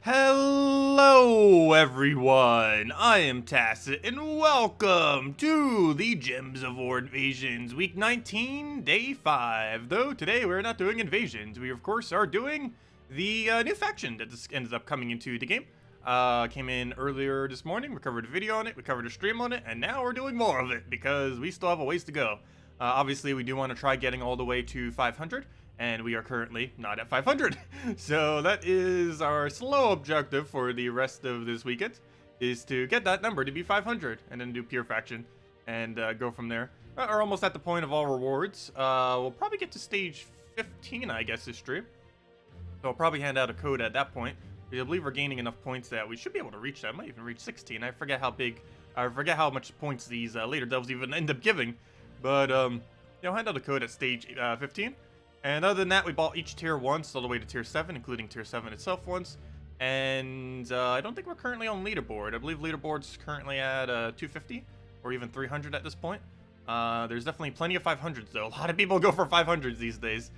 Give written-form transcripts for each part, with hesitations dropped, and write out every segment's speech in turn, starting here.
Hello everyone, I am Tacet and welcome to the Gems of War Invasions Week 19, Day 5. Though today we're not doing invasions, we of course are doing the new faction that just ended up coming into the game. Came in earlier this morning, we covered a video on it, we covered a stream on it, and now we're doing more of it because we still have a ways to go. Obviously we do want to try getting all the way to 500. And we are currently not at 500. So that is our slow objective for the rest of this weekend, is to get that number to be 500 and then do pure faction and go from there. We're almost at the point of all rewards. We'll probably get to stage 15, I guess, this stream. So I'll probably hand out a code at that point. I believe we're gaining enough points that we should be able to reach that. I might even reach 16. I forget how much points these later devs even end up giving. But, hand out a code at stage 15. And other than that, we bought each tier once, all the way to tier 7, including tier 7 itself once. And I don't think we're currently on leaderboard. I believe leaderboard's currently at 250 or even 300 at this point. There's definitely plenty of 500s though. A lot of people go for 500s these days.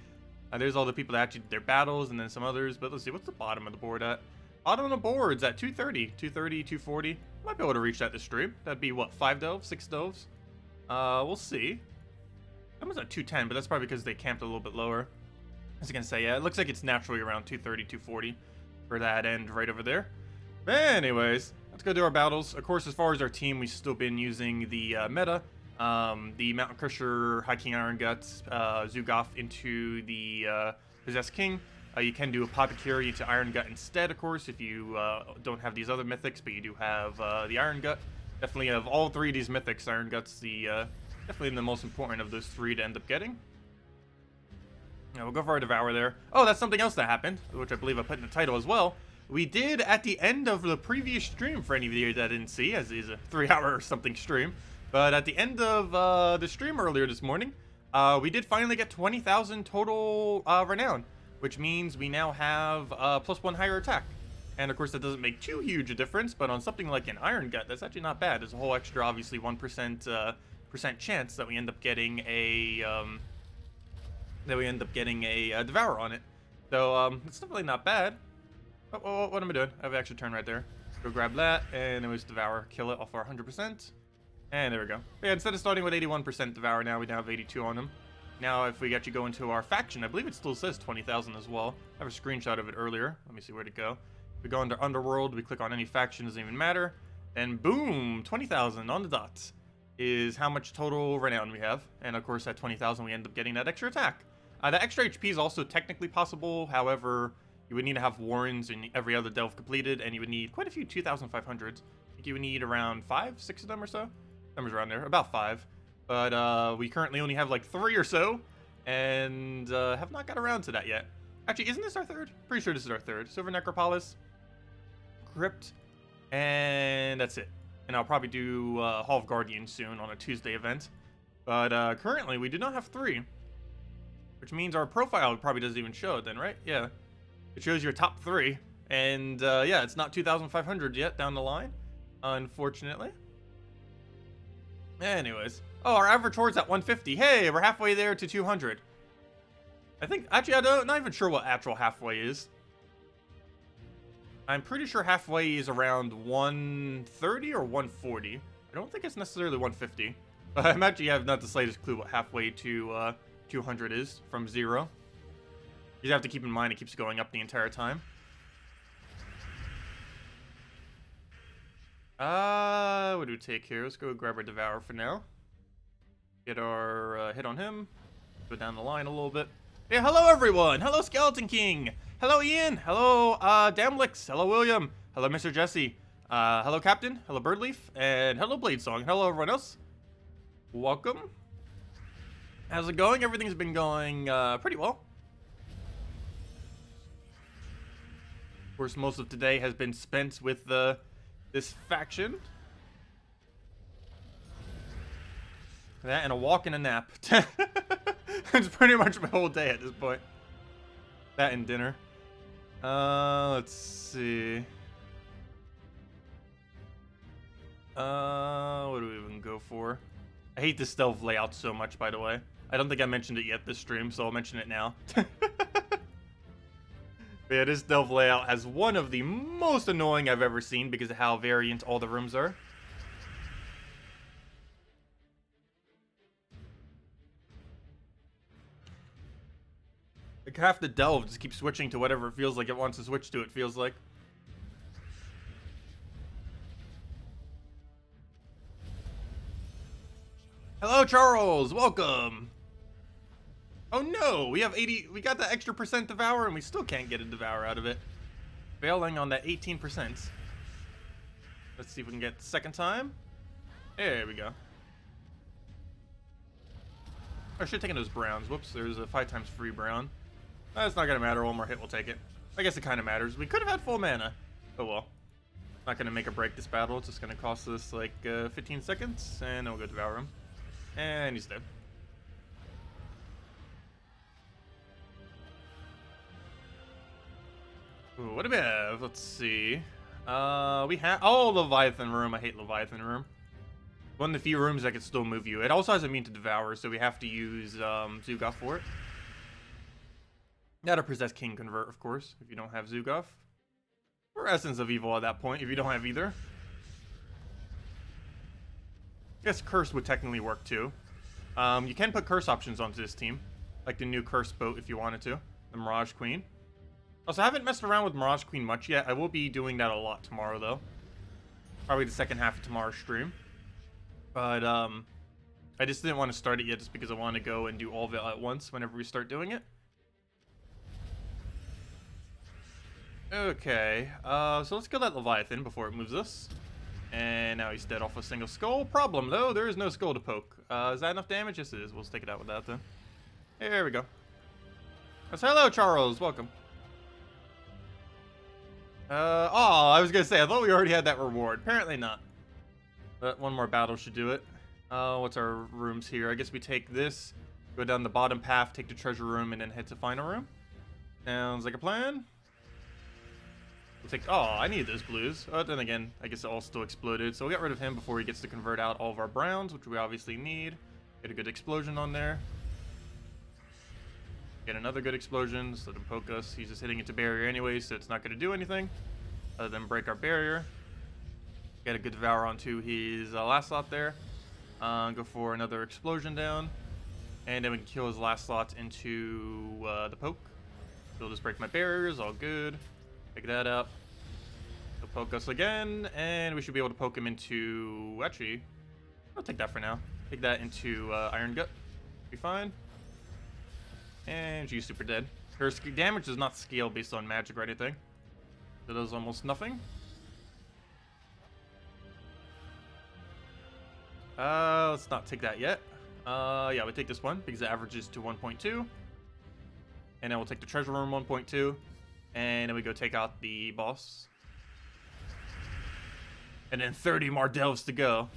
There's all the people that actually did their battles and then some others. But let's see, what's the bottom of the board at? Bottom of the board's at 230, 240. Might be able to reach that this stream. That'd be what, 5 delves, 6 delves? We'll see. Someone's at 210, but that's probably because they camped a little bit lower. As I can say, yeah, it looks like it's naturally around 230, 240 for that end right over there. But anyways, let's go do our battles. Of course, as far as our team, we've still been using the meta. The Mountain Crusher, High King Iron Guts, Zugoff into the Possessed King. You can do a Apothecary into Iron Gut instead, of course, if you don't have these other mythics, but you do have the Iron Gut. Definitely of all three of these mythics, Iron Gut's definitely the most important of those three to end up getting. Yeah, we'll go for our Devour there. Oh, that's something else that happened, which I believe I put in the title as well. We did, at the end of the previous stream, for any of you that didn't see, as it is a 3-hour or something stream, but at the end of the stream earlier this morning, we did finally get 20,000 total Renown, which means we now have +1 higher attack. And of course that doesn't make too huge a difference, but on something like an Iron Gut, that's actually not bad. There's a whole extra, obviously, 1% chance that we end up getting a Devour on it. So it's definitely not bad. Oh, what am I doing? I have an extra turn right there. Go grab that, and it was Devour. Kill it off our 100%. And there we go. But yeah, instead of starting with 81% Devour, now we now have 82 on them. Now, if we actually go into our faction, I believe it still says 20,000 as well. I have a screenshot of it earlier. Let me see where to go. If we go under Underworld, we click on any faction, doesn't even matter. And boom, 20,000 on the dot is how much total Renown we have. And of course, at 20,000, we end up getting that extra attack. That extra HP is also technically possible. However, you would need to have Warrens and every other delve completed, and you would need quite a few 2,500s. I think you would need around 5, 6 of them or so. Numbers around there, about 5. But we currently only have like 3 or so, and have not got around to that yet. Actually, isn't this our 3rd? Pretty sure this is our 3rd. Silver Necropolis, Crypt, and that's it. And I'll probably do Hall of Guardians soon on a Tuesday event. But currently, we do not have 3. Which means our profile probably doesn't even show it then, right? Yeah. It shows your top 3. And yeah, it's not 2,500 yet down the line, unfortunately. Anyways. Oh, our average horde's at 150. Hey, we're halfway there to 200. I think, actually, I'm not even sure what actual halfway is. I'm pretty sure halfway is around 130 or 140. I don't think it's necessarily 150. But I actually have not the slightest clue what halfway to 200 is from 0. You have to keep in mind it keeps going up the entire time. What do we take here? Let's go grab our Devour for now. Get our hit on him. Go down the line a little bit. Hey, hello everyone! Hello Skeleton King! Hello Ian! Hello Damlix! Hello William! Hello Mr. Jesse! Hello Captain! Hello Birdleaf! And hello Bladesong! Hello everyone else! Welcome! How's it going? Everything's been going pretty well. Of course, most of today has been spent with this faction. That and a walk and a nap. It's pretty much my whole day at this point. That and dinner. Let's see. What do we even go for? I hate this stealth layout so much, by the way. I don't think I mentioned it yet this stream, so I'll mention it now. Yeah, this delve layout has one of the most annoying I've ever seen because of how variant all the rooms are. Like half the delve just keeps switching to whatever it feels like it wants to switch to, it feels like. Hello, Charles. Welcome. Oh no, we have 80. We got that extra % Devour, and we still can't get a Devour out of it. Failing on that 18%. Let's see if we can get the second time. There we go. I should have taken those browns. Whoops, there's a 5 times free brown. That's not gonna matter. One more hit, we'll take it. I guess it kind of matters. We could have had full mana. Oh well. Not gonna make or break this battle. It's just gonna cost us like 15 seconds, and then we'll go Devour him. And he's dead. Ooh, what do we have? Let's see. We have Leviathan room. I hate Leviathan room. One of the few rooms that can still move you. It also has immune to Devour, so we have to use Zugoff for it. Gotta possess King Convert, of course, if you don't have Zugoff. Or Essence of Evil at that point, if you don't have either. I guess Curse would technically work too. You can put Curse options onto this team, like the new Curse boat if you wanted to, the Mirage Queen. Also, I haven't messed around with Mirage Queen much yet. I will be doing that a lot tomorrow, though. Probably the second half of tomorrow's stream. But, I just didn't want to start it yet just because I want to go and do all of it at once whenever we start doing it. Okay, so let's kill that Leviathan before it moves us. And now he's dead off a single skull. Problem, though, there is no skull to poke. Is that enough damage? Yes, it is. We'll just take it out with that, then. There we go. So, hello, Charles. Welcome. I was gonna say, I thought we already had that reward. Apparently not. But one more battle should do it. What's our rooms here? I guess we take this, go down the bottom path, take the treasure room, and then head to final room. Sounds like a plan. We'll take, I need those blues. Oh, then again, I guess it all still exploded. So we'll get rid of him before he gets to convert out all of our browns, which we obviously need. Get a good explosion on there. Get another good explosion, so let him poke us. He's just hitting into barrier anyway, so it's not going to do anything other than break our barrier. Get a good Devour onto his last slot there. Go for another explosion down. And then we can kill his last slot into the poke. So he'll just break my barriers, all good. Pick that up. He'll poke us again, and we should be able to poke him into... Actually, I'll take that for now. Take that into Iron Gut. Be fine. And she's super dead. Her damage does not scale based on magic or anything. So it does almost nothing. Let's not take that yet. Yeah, we take this one because it averages to 1.2. And then we'll take the treasure room 1.2. And then we go take out the boss. And then 30 more delves to go.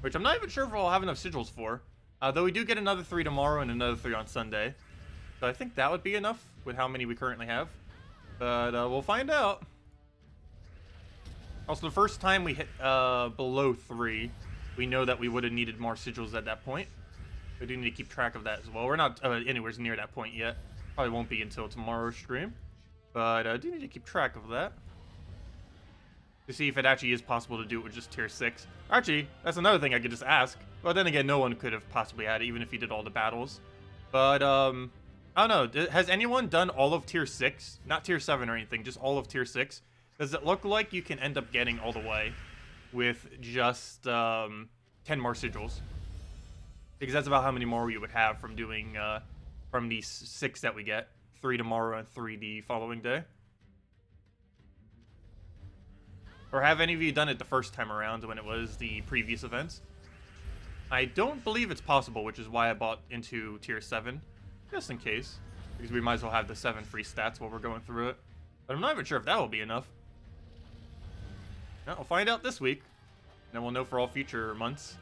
Which I'm not even sure if I'll have enough sigils for. Though we do get another 3 tomorrow and another 3 on Sunday. So I think that would be enough with how many we currently have. But we'll find out. Also, the first time we hit below 3, we know that we would have needed more sigils at that point. We do need to keep track of that as well. We're not anywhere near that point yet. Probably won't be until tomorrow's stream. But I do need to keep track of that. To see if it actually is possible to do it with just tier 6. Actually, that's another thing I could just ask. But then again, no one could have possibly had it, even if he did all the battles. But, I don't know. Has anyone done all of tier 6? Not tier 7 or anything, just all of tier 6. Does it look like you can end up getting all the way with just 10 more sigils? Because that's about how many more you would have from doing, from these 6 that we get. 3 tomorrow and 3 the following day. Or have any of you done it the first time around when it was the previous events? I don't believe it's possible, which is why I bought into tier 7. Just in case. Because we might as well have the 7 free stats while we're going through it. But I'm not even sure if that will be enough. We'll find out this week. And then we'll know for all future months.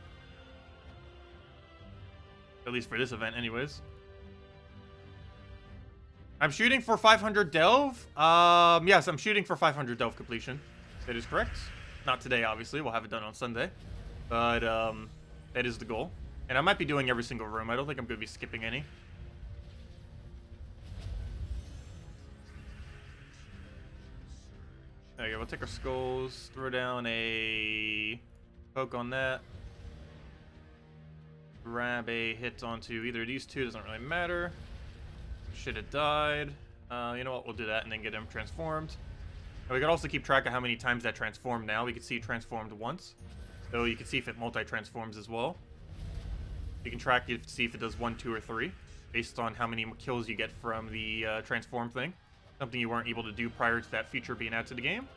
At least for this event anyways. I'm shooting for 500 delve. Yes, I'm shooting for 500 delve completion. That is correct. Not today, obviously. We'll have it done on Sunday. But, that is the goal. And I might be doing every single room. I don't think I'm going to be skipping any. Okay, we'll take our skulls, throw down a poke on that. Grab a hit onto either of these two, doesn't really matter. Should have died. You know what, we'll do that and then get him transformed. And we can also keep track of how many times that transformed now. We can see it transformed once. So you can see if it multi-transforms as well. You can track it to see if it does 1, 2, or 3, based on how many kills you get from the transform thing. Something you weren't able to do prior to that feature being added to the game.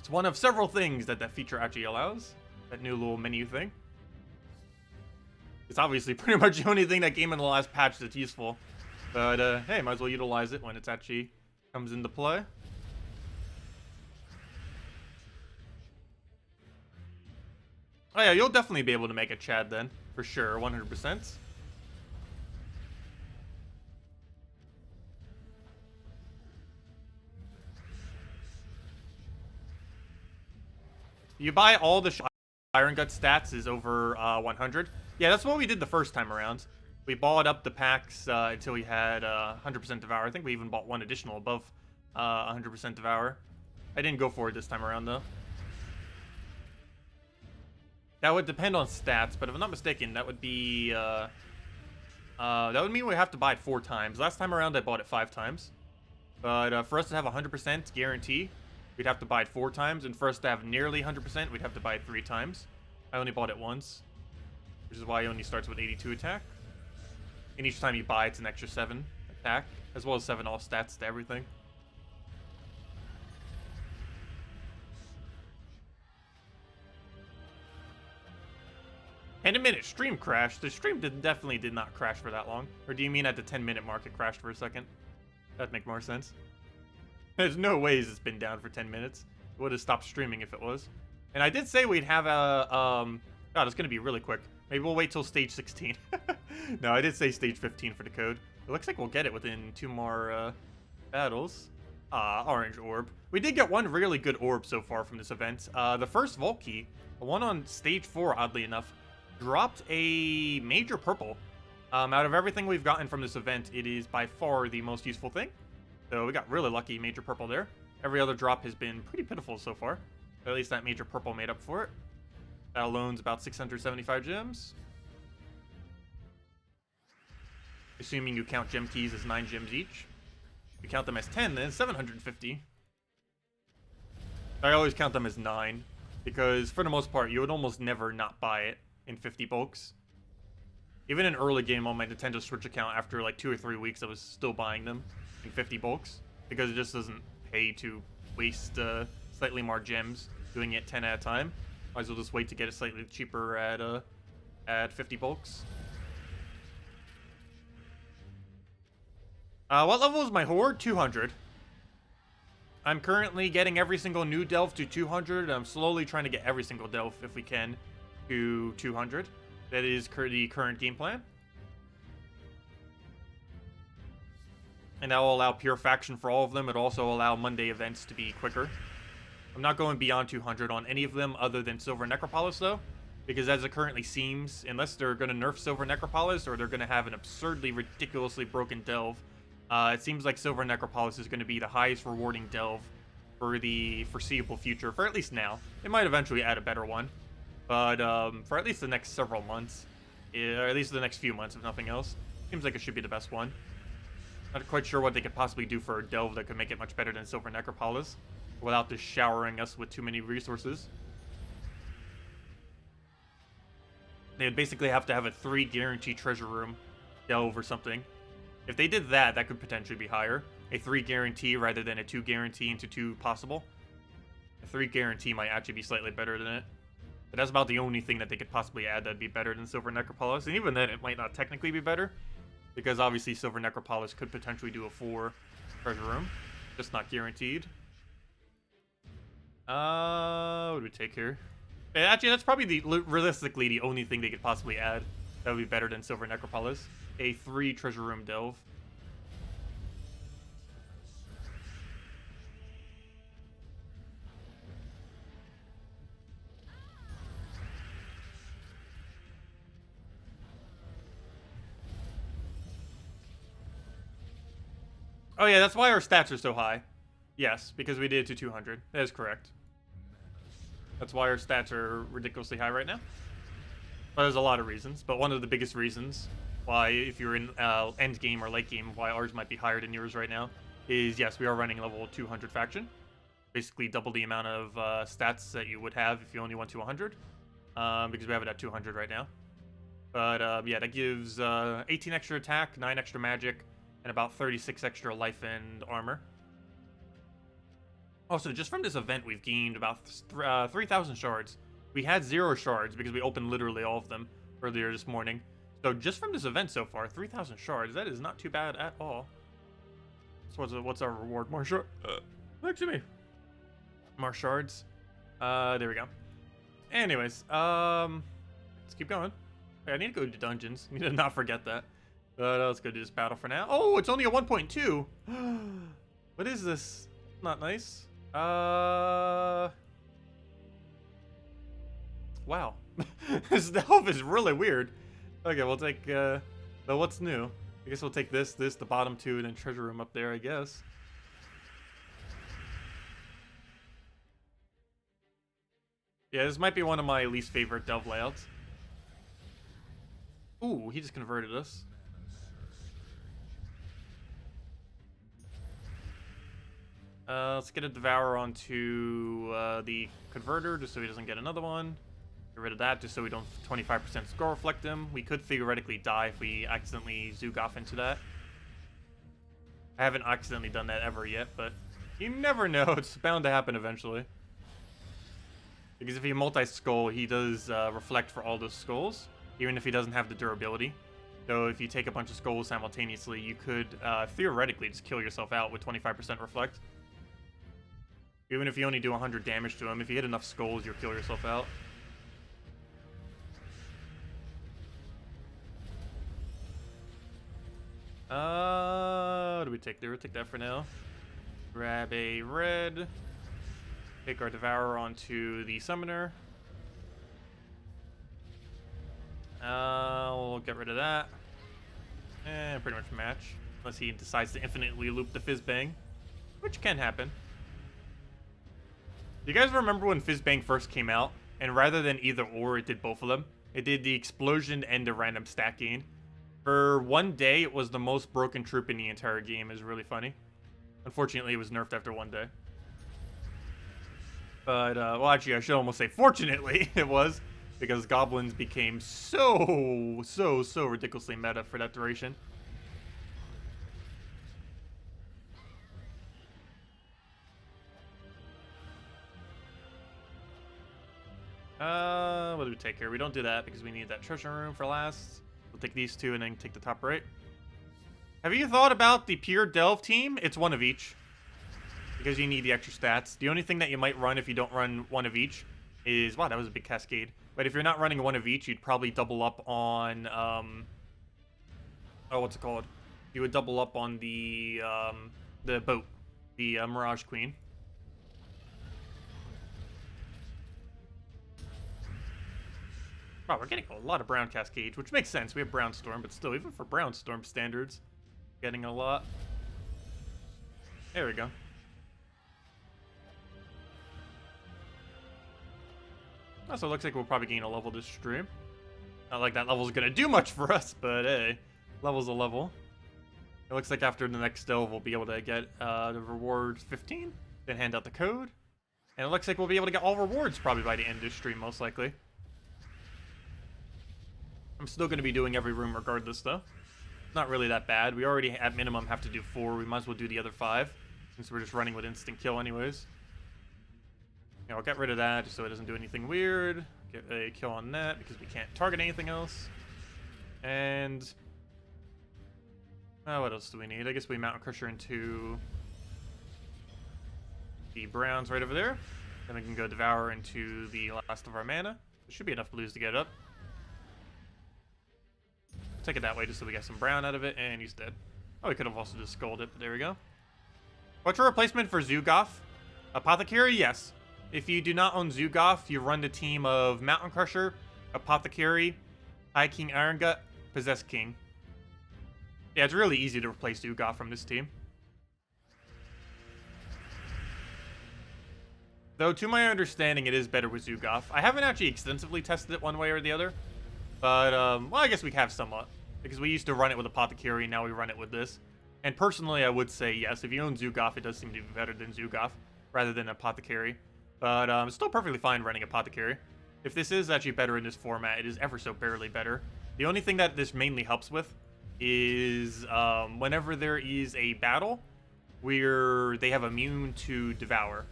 It's one of several things that feature actually allows. That new little menu thing. It's obviously pretty much the only thing that came in the last patch that's useful. But, hey, might as well utilize it when it actually comes into play. Oh yeah, you'll definitely be able to make a Chad then. For sure, 100%. You buy all the Iron Gut stats is over 100. Yeah, that's what we did the first time around. We bought up the packs until we had 100% Devour. I think we even bought one additional above 100% Devour. I didn't go for it this time around, though. That would depend on stats, but if I'm not mistaken, that would be... that would mean we have to buy it 4 times. Last time around, I bought it 5 times. But for us to have 100% guarantee, we'd have to buy it 4 times. And for us to have nearly 100%, we'd have to buy it 3 times. I only bought it once, which is why it only starts with 82 attack. And each time you buy, it's an extra 7 attack, as well as 7 all stats to everything. And a minute stream crashed. The stream definitely did not crash for that long. Or do you mean at the 10-minute mark it crashed for a second? That'd make more sense. There's no ways it's been down for 10 minutes. It would have stopped streaming if it was. And I did say we'd have a, God, it's going to be really quick. Maybe we'll wait till stage 16. No, I did say stage 15 for the code. It looks like we'll get it within 2 more battles. Orange orb. We did get one really good orb so far from this event. The first vault key, the one on stage 4, oddly enough, dropped a major purple. Out of everything we've gotten from this event, it is by far the most useful thing. So we got really lucky, major purple there. Every other drop has been pretty pitiful so far. But at least that major purple made up for it. That alone's about 675 gems. Assuming you count gem keys as 9 gems each. If you count them as 10, then it's 750. I always count them as 9. Because for the most part, you would almost never not buy it in 50 bulks. Even in early game on my Nintendo Switch account, after like 2 or 3 weeks, I was still buying them in 50 bulks. Because it just doesn't pay to waste slightly more gems doing it 10 at a time. Might as well just wait to get it slightly cheaper at 50 bulks. What level is my horde? 200. I'm currently getting every single new delve to 200. I'm slowly trying to get every single delve, if we can, to 200. That is the current game plan. And that will allow pure faction for all of them. It'll also allow Monday events to be quicker. I'm not going beyond 200 on any of them other than Silver Necropolis, though. Because as it currently seems, unless they're going to nerf Silver Necropolis or they're going to have an absurdly, ridiculously broken delve, it seems like Silver Necropolis is going to be the highest rewarding delve for the foreseeable future, for at least now. They might eventually add a better one. But for at least the next several months, or at least the next few months, if nothing else, seems like it should be the best one. Not quite sure what they could possibly do for a delve that could make it much better than Silver Necropolis, without just showering us with too many resources. They would basically have to have a 3 guarantee treasure room delve or something. If they did that, that could potentially be higher. A 3 guarantee rather than a 2 guarantee into 2 possible. A 3 guarantee might actually be slightly better than it. But that's about the only thing that they could possibly add that'd be better than Silver Necropolis. And even then, it might not technically be better. Because obviously Silver Necropolis could potentially do a 4 treasure room. Just not guaranteed. What do we take here? Actually, that's probably realistically the only thing they could possibly add that would be better than Silver Necropolis. A 3 treasure room delve. Oh yeah, that's why our stats are so high. Yes, because we did it to 200. That is correct. That's why our stats are ridiculously high right now. But there's a lot of reasons, but one of the biggest reasons why, if you're in end game or late game, why ours might be higher than yours right now is, yes, we are running level 200 faction. Basically double the amount of stats that you would have if you only went to 100, because we have it at 200 right now. But yeah, that gives 18 extra attack, 9 extra magic, and about 36 extra life and armor. Also, just from this event, we've gained about 3,000 shards. We had 0 shards because we opened literally all of them earlier this morning. So just from this event so far, 3,000 shards, that is not too bad at all. So what's our reward? More shards? Look to me. More shards. There we go. Anyways, let's keep going. Hey, I need to go to dungeons. I need to not forget that. But let's go do this battle for now. Oh, it's only a 1.2. What is this? Not nice. Wow. This delve is really weird. Okay, we'll take, but what's new? I guess we'll take this, the bottom two, and then treasure room up there, I guess. Yeah, this might be one of my least favorite delve layouts. Ooh, he just converted us. Let's get a Devour onto the converter, just so he doesn't get another one. Get rid of that, just so we don't 25% score reflect him. We could theoretically die if we accidentally Zoog off into that. I haven't accidentally done that ever yet, but you never know. It's bound to happen eventually. Because if you multi-skull, he does reflect for all those skulls, even if he doesn't have the durability. So if you take a bunch of skulls simultaneously, you could theoretically just kill yourself out with 25% reflect. Even if you only do 100 damage to him, if you hit enough skulls, you'll kill yourself out. What do we take there? We'll take that for now. Grab a red. Take our Devourer onto the Summoner. We'll get rid of that. And pretty much match. Unless he decides to infinitely loop the Fizzbang, which can happen. Do you guys remember when Fizzbang first came out? And rather than either or, it did both of them. It did the explosion and the random stat gain. For one day, it was the most broken troop in the entire game. It was really funny. Unfortunately, it was nerfed after one day. But, well, actually, I should almost say fortunately it was. Because goblins became so ridiculously meta for that duration. What do we take here? We don't do that because we need that treasure room for last. We'll take these two and then take the top right. Have you thought about the pure delve team? It's one of each. Because you need the extra stats. The only thing that you might run if you don't run one of each is... Wow, that was a big cascade. But if you're not running one of each, you'd probably double up on... oh, what's it called? You would double up on the boat. The Mirage Queen. Wow, we're getting a lot of Brown Cascade, which makes sense. We have Brown Storm, but still, even for Brown Storm standards, getting a lot. There we go. Also, it looks like we'll probably gain a level this stream. Not like that level's gonna do much for us, but hey, level's a level. It looks like after the next delve, we'll be able to get the reward 15, then hand out the code. And it looks like we'll be able to get all rewards probably by the end of this stream, most likely. I'm still going to be doing every room regardless, though. Not really that bad. We already, at minimum, have to do 4. We might as well do the other 5, since we're just running with instant kill anyways. Yeah, I'll get rid of that, just so it doesn't do anything weird. Get a kill on that, because we can't target anything else. And... what else do we need? I guess we Mountain Crusher into... the Browns right over there. Then we can go Devour into the last of our mana. There should be enough blues to get it up. Take it that way just so we get some brown out of it, and he's dead. Oh, we could have also just skulled it, but there we go. What's your replacement for Zugoff? Apothecary? Yes. If you do not own Zugoff, you run the team of Mountain Crusher, Apothecary, High King Iron Gut, Possessed King. Yeah, it's really easy to replace Zugoff from this team. Though, to my understanding, it is better with Zugaf. I haven't actually extensively tested it one way or the other. But, well, I guess we have somewhat. Because we used to run it with Apothecary, now we run it with this. And personally, I would say yes. If you own Zugaf, it does seem to be better than Zugaf, rather than Apothecary. But, it's still perfectly fine running Apothecary. If this is actually better in this format, it is ever so barely better. The only thing that this mainly helps with is, whenever there is a battle where they have immune to Devour,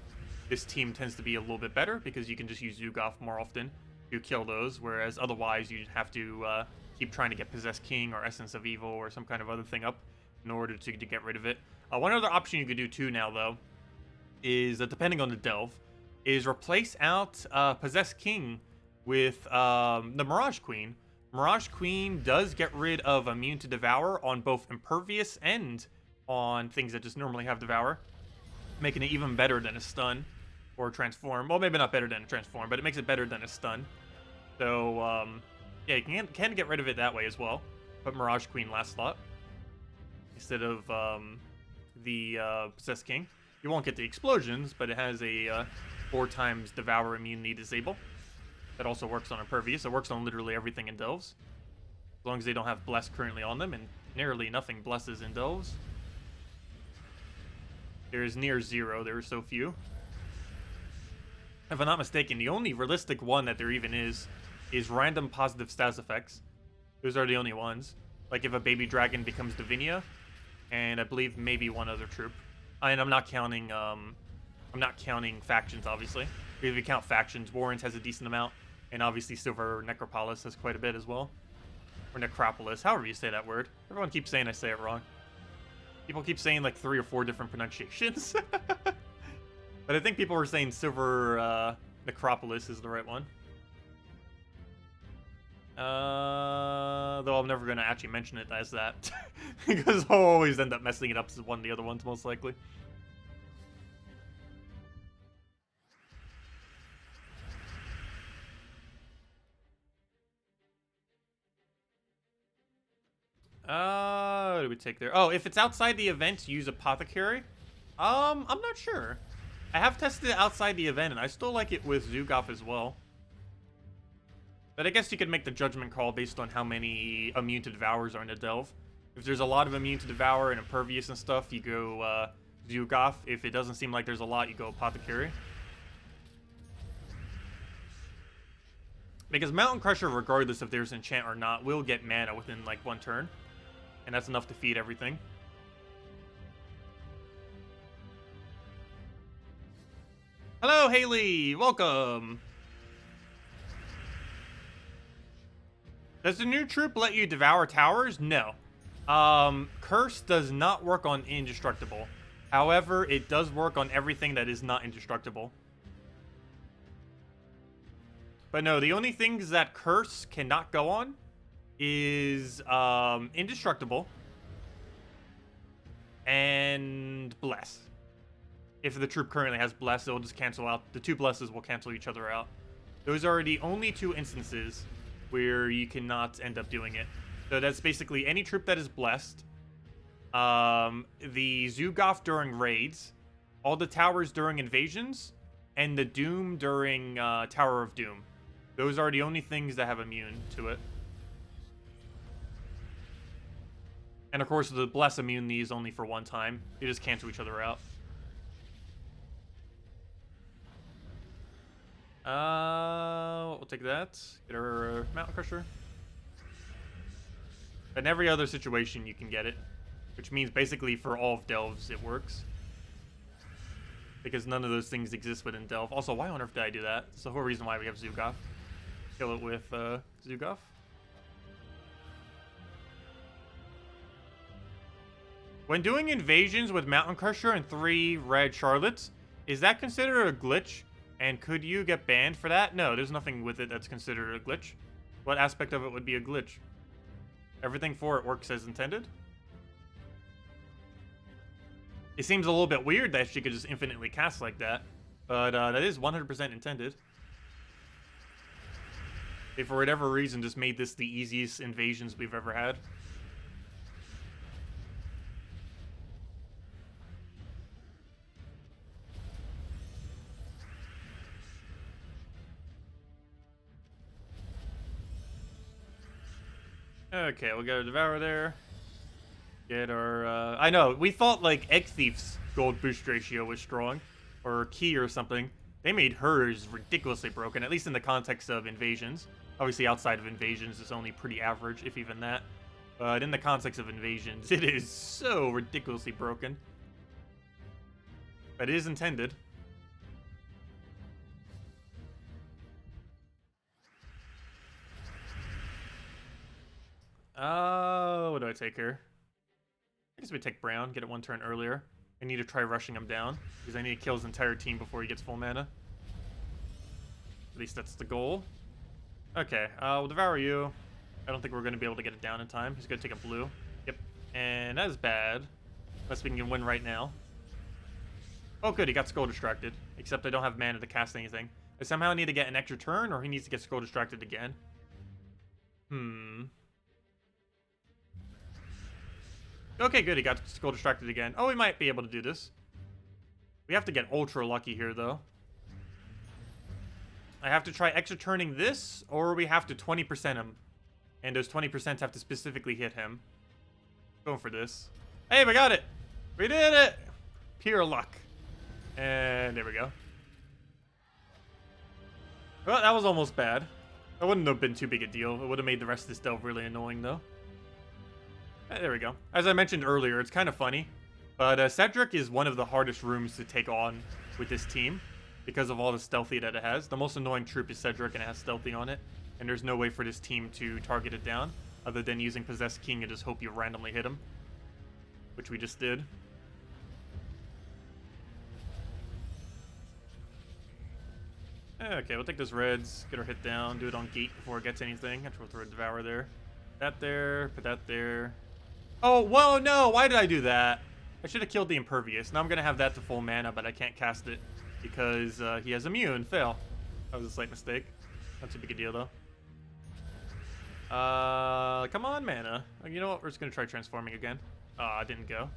this team tends to be a little bit better because you can just use Zugaf more often to kill those, whereas otherwise you'd have to keep trying to get Possessed King or Essence of Evil or some kind of other thing up in order to get rid of it. One other option you could do too now, though, is, depending on the delve, is replace out Possessed King with the Mirage Queen. Mirage Queen does get rid of immune to Devour on both Impervious and on things that just normally have Devour, making it even better than a stun or transform. Well, maybe not better than a transform, but it makes it better than a stun. So, yeah, you can get rid of it that way as well. Put Mirage Queen last slot instead of the Possessed King. You won't get the explosions, but it has a 4 times Devour immunity disable. That also works on Impervious. It works on literally everything in Delves, as long as they don't have Bless currently on them, and nearly nothing blesses in Delves. There is near 0. There are so few. If I'm not mistaken, the only realistic one that there even is random positive stats effects. Those are the only ones. Like if a baby dragon becomes Divinia, and I believe maybe one other troop. And I'm not counting factions, obviously. If you count factions, Warrens has a decent amount, and obviously Silver Necropolis has quite a bit as well. Or Necropolis, however you say that word. Everyone keeps saying I say it wrong. People keep saying like 3 or 4 different pronunciations. But I think people were saying Silver Necropolis is the right one. Though I'm never going to actually mention it as that. Because I'll always end up messing it up as one of the other ones, most likely. What do we take there? Oh, if it's outside the event, use Apothecary. I'm not sure. I have tested it outside the event, and I still like it with Zugaf as well. But I guess you could make the judgment call based on how many immune to Devours are in the Delve. If there's a lot of immune to Devour and Impervious and stuff, you go Zugaf. If it doesn't seem like there's a lot, you go Apothecary. Because Mountain Crusher, regardless if there's enchant or not, will get mana within like 1 turn. And that's enough to feed everything. Hello, Haley! Welcome! Does the new troop let you devour towers? No. Curse does not work on indestructible. However, it does work on everything that is not indestructible. But no, the only things that Curse cannot go on is indestructible and Bless. If the troop currently has Bless, it'll just cancel out. The 2 Blesses will cancel each other out. Those are the only 2 instances where you cannot end up doing it. So that's basically any troop that is Blessed, the Zugaf during raids, all the towers during invasions, and the Doom during Tower of Doom. Those are the only things that have immune to it. And of course, the Bless immunity is only for 1 time. They just cancel each other out. We'll take that. Get our Mountain Crusher. In every other situation, you can get it. Which means basically for all of Delves, it works. Because none of those things exist within Delve. Also, why on earth did I do that? It's the whole reason why we have Zugaf. Kill it with Zugaf. When doing invasions with Mountain Crusher and 3 red Charlottes, is that considered a glitch? And could you get banned for that? No, there's nothing with it that's considered a glitch. What aspect of it would be a glitch? Everything for it works as intended. It seems a little bit weird that she could just infinitely cast like that. But that is 100% intended. They, for whatever reason, just made this the easiest invasions we've ever had. Okay, we'll get a Devour there. Get our, I know, we thought, like, Egg Thief's gold boost ratio was strong. Or Key or something. They made hers ridiculously broken, at least in the context of invasions. Obviously, outside of invasions, it's only pretty average, if even that. But in the context of invasions, it is so ridiculously broken. But it is intended. What do I take here? I guess we take Brown, get it one turn earlier. I need to try rushing him down, because I need to kill his entire team before he gets full mana. At least that's the goal. Okay, we'll Devour you. I don't think we're going to be able to get it down in time. He's going to take a blue. Yep. And that is bad. Unless we can win right now. Oh, good. He got Skull Distracted. Except I don't have mana to cast anything. I somehow need to get an extra turn, or he needs to get Skull Distracted again. Okay, good. He got Skull Distracted again. Oh, we might be able to do this. We have to get ultra lucky here, though. I have to try extra turning this, or we have to 20% him. And those 20% have to specifically hit him. Going for this. Hey, we got it! We did it! Pure luck. And there we go. Well, that was almost bad. That wouldn't have been too big a deal. It would have made the rest of this delve really annoying, though. There we go. As I mentioned earlier, it's kind of funny. But Cedric is one of the hardest rooms to take on with this team. Because of all the stealthy that it has. The most annoying troop is Cedric and it has stealthy on it. And there's no way for this team to target it down. Other than using Possessed King and just hope you randomly hit him. Which we just did. Okay, we'll take those reds. Get our hit down. Do it on gate before it gets anything. Actually, we'll throw a Devour there. That there. Put that there. Oh, whoa, no! Why did I do that? I should have killed the Impervious. Now I'm going to have that to full mana, but I can't cast it. Because he has immune. Fail. That was a slight mistake. Not too big a deal, though. Come on, mana. You know what? We're just going to try transforming again. I didn't go.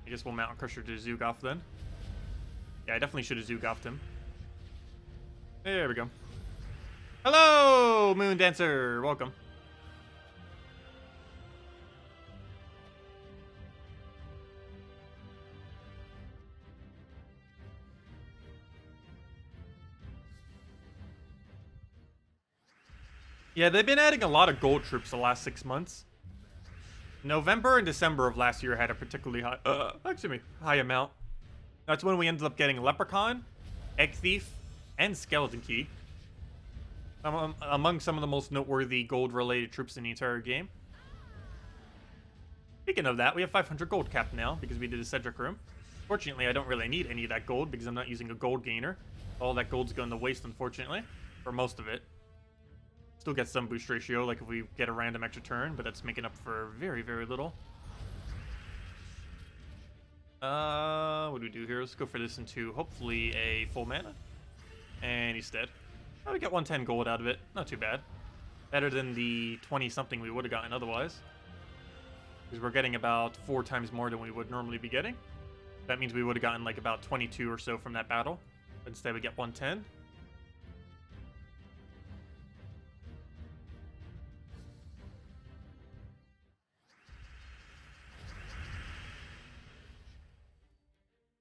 I guess we'll Mountain Crusher to Zoogoth then. Yeah, I definitely should have Zoogoffed him. There we go. Hello, Moon Dancer. Welcome. Yeah, they've been adding a lot of gold troops the last 6 months. November and December of last year had a particularly high amount. That's when we ended up getting Leprechaun, Egg Thief, and Skeleton Key. Among some of the most noteworthy gold-related troops in the entire game. Speaking of that, we have 500 gold capped now because we did a Cedric room. Fortunately, I don't really need any of that gold because I'm not using a gold gainer. All that gold's going to waste, unfortunately, for most of it. Still get some boost ratio, like if we get a random extra turn, but that's making up for very, very little. What do we do here? Let's go for this into hopefully a full mana. And he's dead. Oh, we got 110 gold out of it. Not too bad. Better than the 20-something we would have gotten otherwise. Because we're getting about 4 times more than we would normally be getting. That means we would have gotten like about 22 or so from that battle. But instead we get 110.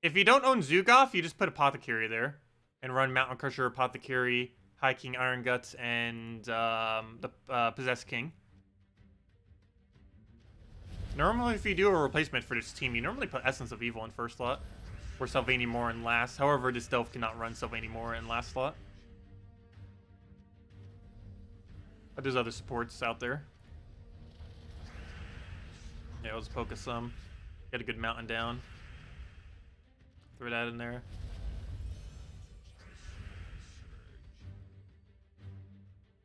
If you don't own Zoogoth, you just put Apothecary there. And run Mountain Crusher, Apothecary, High King, Iron Guts, and the Possessed King. Normally, if you do a replacement for this team, you normally put Essence of Evil in first slot. Or Sylvania Moore in last. However, this delve cannot run Sylvania Moore in last slot. But there's other supports out there. Yeah, let's focus some. Get a good mountain down. Throw that in there.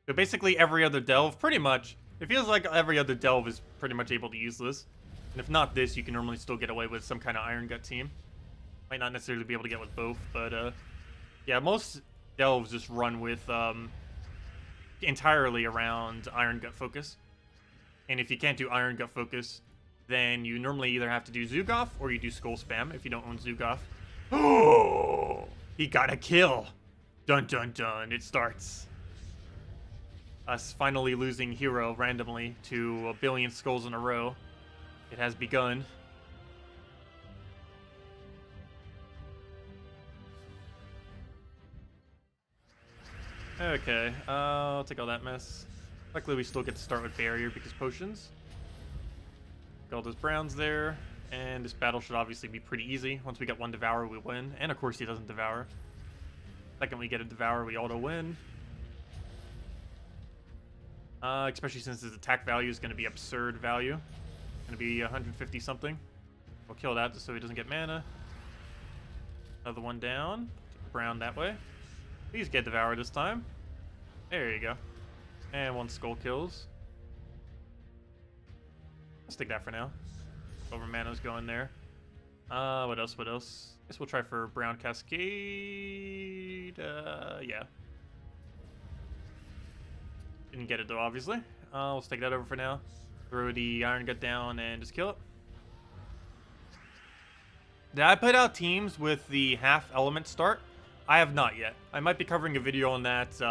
So basically every other delve, pretty much, it feels like every other delve is pretty much able to use this. And if not this, you can normally still get away with some kind of Iron Gut team. Might not necessarily be able to get with both, but yeah, most delves just run with entirely around Iron Gut focus. And if you can't do Iron Gut focus, then you normally either have to do Zoogoth or you do Skull Spam if you don't own Zoogoth. Oh, he got a kill. Dun dun dun, it starts. us finally losing hero randomly to a billion skulls in a row. It has begun. Okay, I'll take all that mess. Luckily, we still get to start with barrier because potions. Got all those browns there, and this battle should obviously be pretty easy. Once we get one Devour, we win. And of course, he doesn't Devour. Second we get a Devour, we auto-win. Especially since his attack value is going to be absurd value. Going to be 150 something. We'll kill that just so he doesn't get mana. Another one down. Take brown that way. Please get Devoured this time. There you go. And one skull kills. Let's take that for now. Over mana's going there. What else? What else? Guess we'll try for Brown Cascade. Yeah. Didn't get it though, obviously. Let's take that over for now. Throw the Iron Gut down and just kill it. Did I put out teams with the half element start? I have not yet. I might be covering a video on that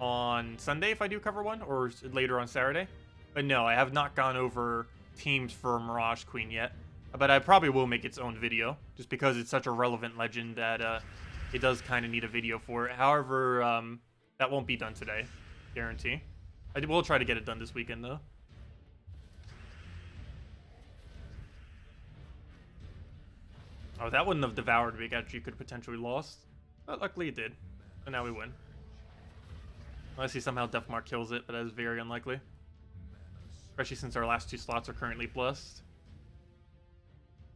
on Sunday if I do cover one, or later on Saturday. But no, I have not gone over teams for Mirage Queen yet. But I probably will make its own video, just because it's such a relevant legend that it does kind of need a video for it. However, that won't be done today, guarantee. I will try to get it done this weekend, though. Oh, that wouldn't have devoured me. Actually, could have potentially lost. But luckily it did. And now we win. Unless he somehow Deathmark kills it, but that is very unlikely. Especially since our last two slots are currently blessed.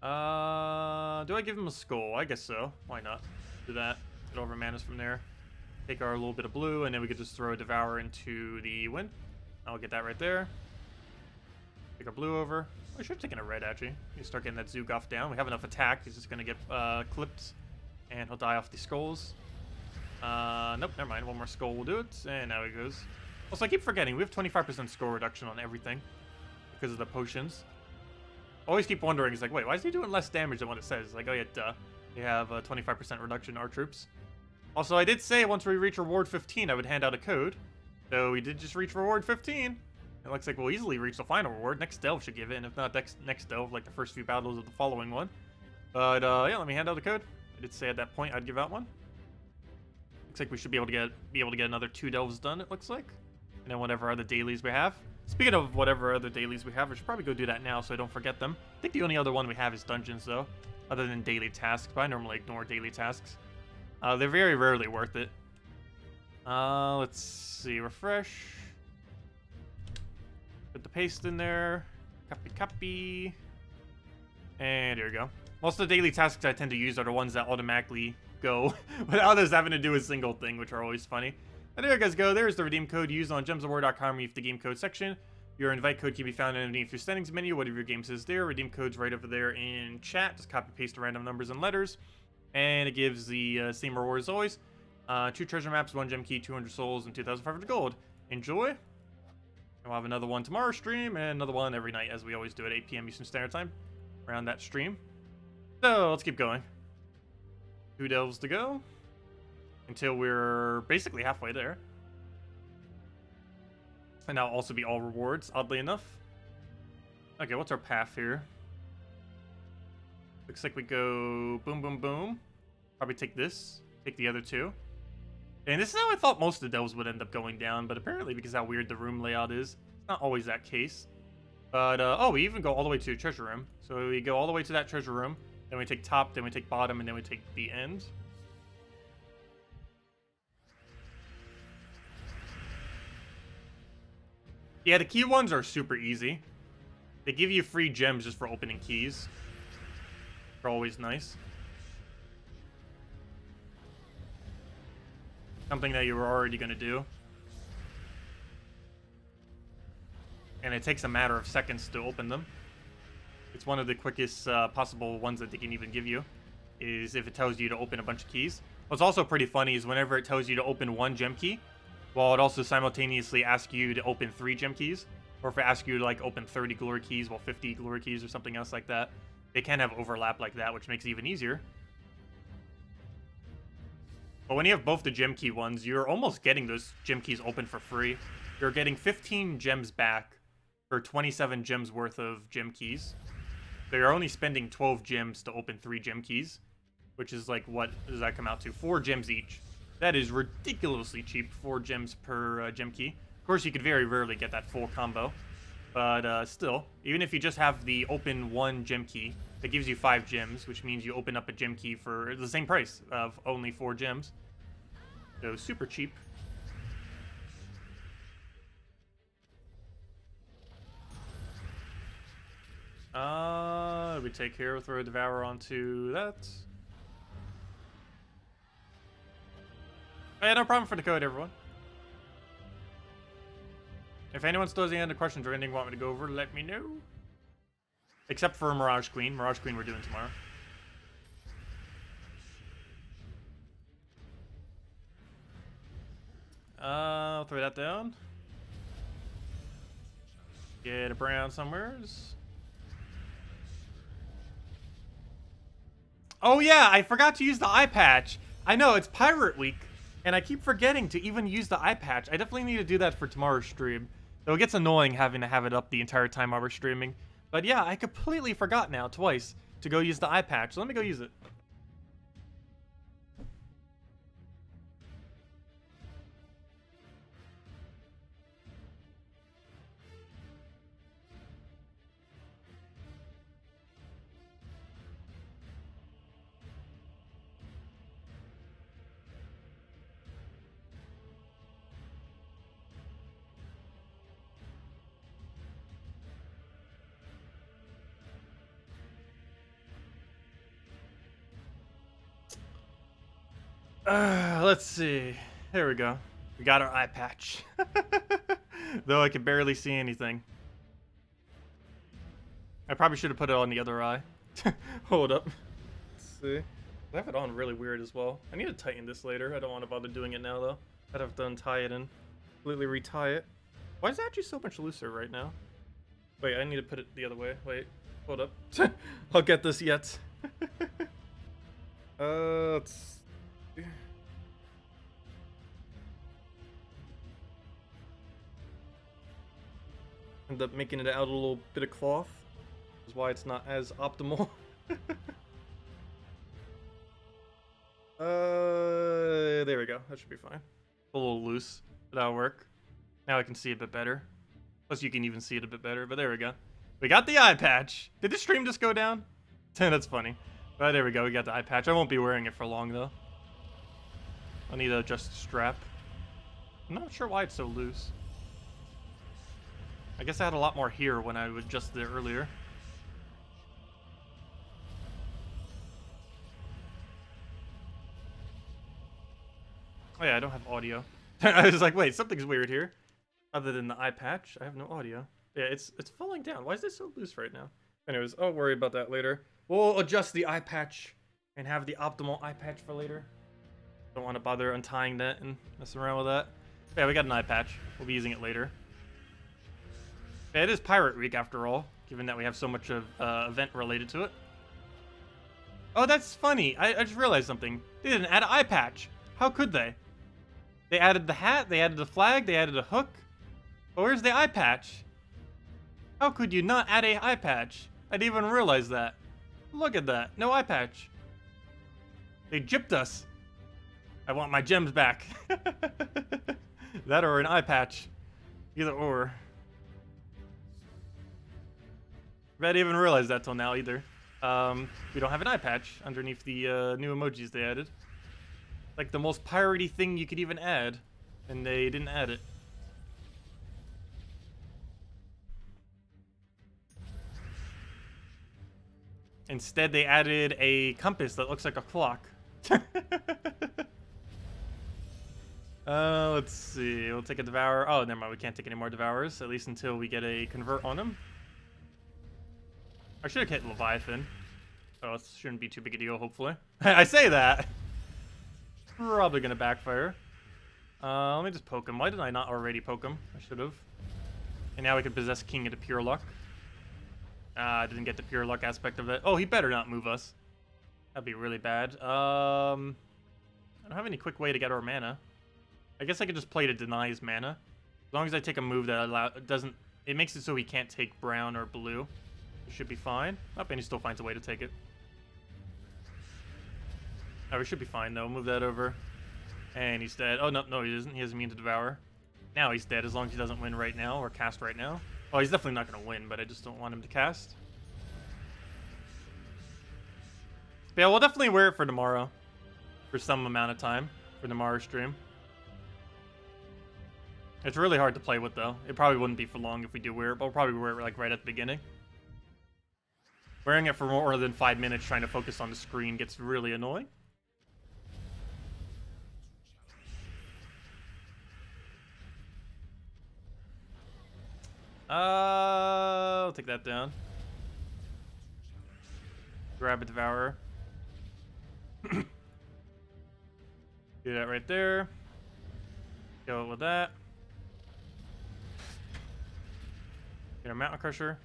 Do I give him a skull? I guess so. Why not? Do that. Get over manas from there. Take our little bit of blue, and then we could just throw a Devour into the win. I'll get that right there. Take our blue over. I should have taken a red, actually. You start getting that Zugoff down. We have enough attack. He's just going to get clipped, and he'll die off the skulls. Nope, never mind. One more skull will do it, and now he goes. Also, I keep forgetting. We have 25% skull reduction on everything because of the potions. Always keep wondering. It's like, wait, why is he doing less damage than what it says? Like, oh, yeah, duh. We have a 25% reduction in our troops. Also, I did say once we reach reward 15, I would hand out a code. So we did just reach reward 15. It looks like we'll easily reach the final reward. Next delve should give it, and if not next delve, like the first few battles of the following one. But yeah, let me hand out the code. I did say at that point I'd give out one. Looks like we should be able to get another 2 delves done. It looks like, and then whatever other dailies we have. Speaking of whatever other dailies we have, we should probably go do that now so I don't forget them. I think the only other one we have is dungeons though, other than daily tasks. But I normally ignore daily tasks. They're very rarely worth it. Let's see, refresh. Put the paste in there. Copy. And here we go. Most of the daily tasks I tend to use are the ones that automatically go without us having to do a single thing, which are always funny. And there you guys go. There's the redeem code used on gemsofwar.com. Read the game code section. Your invite code can be found underneath your settings menu. Whatever your game says there. Redeem code's right over there in chat. Just copy paste the random numbers and letters. And it gives the same reward as always. 2 treasure maps, 1 gem key, 200 souls, and 2,500 gold. Enjoy. We'll have another one tomorrow stream, and another one every night, as we always do at 8 p.m. Eastern Standard Time, around that stream. So, let's keep going. 2 delves to go, until we're basically halfway there. And that'll also be all rewards, oddly enough. Okay, what's our path here? Looks like we go boom, boom, boom. Probably take this, take the other 2. And this is how I thought most of the delves would end up going down, but apparently because how weird the room layout is, it's not always that case. But, oh, we even go all the way to the treasure room. So we go all the way to that treasure room, then we take top, then we take bottom, and then we take the end. Yeah, the key ones are super easy. They give you free gems just for opening keys. They're always nice. Something that you were already going to do. And it takes a matter of seconds to open them. It's one of the quickest possible ones that they can even give you, is if it tells you to open a bunch of keys. What's also pretty funny is whenever it tells you to open 1 gem key, while it also simultaneously asks you to open 3 gem keys, or if it asks you to like open 30 glory keys, while 50 glory keys or something else like that, they can have overlap like that, which makes it even easier. But when you have both the gem key ones, you're almost getting those gem keys open for free. You're getting 15 gems back for 27 gems worth of gem keys. So you're only spending 12 gems to open 3 gem keys, which is like, what does that come out to? 4 gems each. That is ridiculously cheap, 4 gems per gem key. Of course, you could very rarely get that full combo. But still, even if you just have the open 1 gem key, that gives you 5 gems, which means you open up a gem key for the same price of only 4 gems. So super cheap. We take here, throw a Devour onto that. Oh, yeah, no problem for the code, everyone. If anyone still has any other questions or anything you want me to go over, let me know. Except for Mirage Queen. Mirage Queen we're doing tomorrow. I'll throw that down. Get a brown somewheres. Oh yeah, I forgot to use the eye patch. I know, it's Pirate Week, and I keep forgetting to even use the eye patch. I definitely need to do that for tomorrow's stream. Though it gets annoying having to have it up the entire time while we're streaming. But yeah, I completely forgot now, twice, to go use the eye patch. So let me go use it. Let's see. There we go. We got our eye patch. Though I can barely see anything. I probably should have put it on the other eye. Hold up. Let's see. I have it on really weird as well. I need to tighten this later. I don't want to bother doing it now, though. I'd have to untie it and completely retie it. Why is it actually so much looser right now? Wait, I need to put it the other way. Wait. Hold up. I'll get this yet. Let's... End up making it out a little bit of cloth. That's why it's not as optimal. There we go. That should be fine. A little loose, but that'll work. Now I can see a bit better. Plus you can even see it a bit better, but there we go. We got the eye patch. Did the stream just go down? That's funny. But there we go, we got the eye patch. I won't be wearing it for long though. I'll need to adjust the strap. I'm not sure why it's so loose. I guess I had a lot more here when I adjusted it earlier. Oh yeah, I don't have audio. I was like, wait, something's weird here. Other than the eye patch, I have no audio. Yeah, it's falling down. Why is this so loose right now? Anyways, I'll worry about that later. We'll adjust the eye patch and have the optimal eye patch for later. Don't want to bother untying that and messing around with that. Yeah, we got an eye patch. We'll be using it later. Yeah, it is Pirate Week after all, given that we have so much of event related to it. Oh, that's funny. I just realized something. They didn't add an eye patch. How could they? They added the hat, they added the flag, they added a hook. But where's the eye patch? How could you not add a eye patch? I didn't even realize that. Look at that. No eye patch. They gypped us. I want my gems back. That or an eye patch. Either or. I didn't even realize that till now either. We don't have an eye patch underneath the new emojis they added. Like the most piratey thing you could even add. And they didn't add it. Instead, they added a compass that looks like a clock. Let's see. We'll take a Devour. Oh, never mind. We can't take any more Devours, at least until we get a Convert on him. I should have hit Leviathan. Oh, it shouldn't be too big a deal, hopefully. I say that. Probably going to backfire. Let me just poke him. Why did I not already poke him? I should have. And now we can possess King into Pure Luck. I didn't get the Pure Luck aspect of it. Oh, he better not move us. That'd be really bad. I don't have any quick way to get our mana. I guess I could just play to deny his mana. As long as I take a move that doesn't... It makes it so he can't take brown or blue. It should be fine. Oh, and he still finds a way to take it. Oh, we should be fine, though. Move that over. And he's dead. Oh, no, he isn't. He has immune to Devour. Now he's dead, as long as he doesn't win right now, or cast right now. Oh, he's definitely not going to win, but I just don't want him to cast. But yeah, we'll definitely wear it for tomorrow. For some amount of time. For tomorrow's stream. It's really hard to play with, though. It probably wouldn't be for long if we do wear it, but we'll probably wear it like right at the beginning. Wearing it for more than 5 minutes trying to focus on the screen gets really annoying. I'll take that down. Grab a Devourer. Do that right there. Go with that. Get our Mountain Crusher.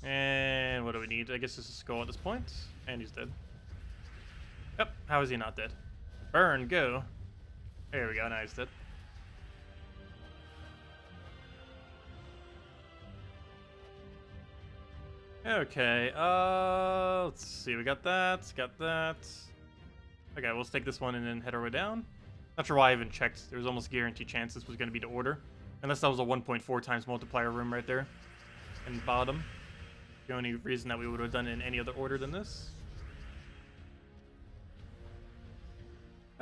And what do we need? I guess this is Skull at this point. And he's dead. Yep, how is he not dead? Burn, go. There we go, now he's dead. Okay, let's see, we got that. Okay, we'll take this one and then head our way down. Not sure why I even checked. There was almost guaranteed chance this was going to be to order. Unless that was a 1.4 times multiplier room right there. In bottom. The only reason that we would have done it in any other order than this.